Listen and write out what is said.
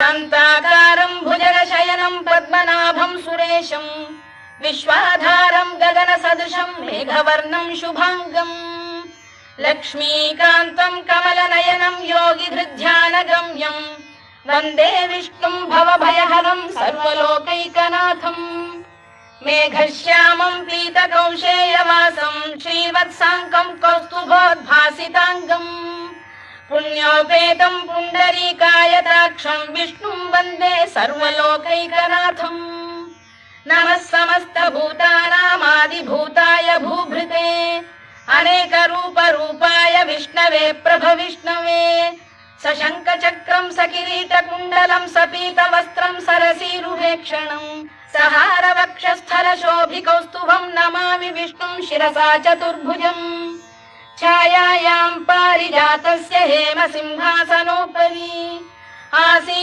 शान्ताकारं भुजगशयनं पद्मनाभं सुरेशं विश्वाधारं गगनसदृशं मेघवर्णं शुभांगं लक्ष्मीकान्तं कमलनयनं योगिधृध्यानगम्यं वन्दे विष्णुं भवभयहरं सर्वलोकैकनाथं मेघश्यामं पीतकौशेयवासं श्रीवत्साङ्कं कौस्तुभोद्भासिताङ्गं पुण्योपेतं पुण्डरीकायताक्षं विष्णुं वन्दे सर्वलोकैकनाथं नमः समस्तभूतानामादिभूताय भूभृते अनेकरूपरूपाय विष्णवे प्रभविष्णवे सशङ्खचक्रं सकिरीटकुण्डलं सपीतवस्त्रं सरसीरुहेक्षणं सहारवक्षस्थलशोभिकौस्तुभं नमामि विष्णुं शिरसा चतुर्भुजं छायायां पारिजातस्य हेमसिंहासनोपरि आसीत्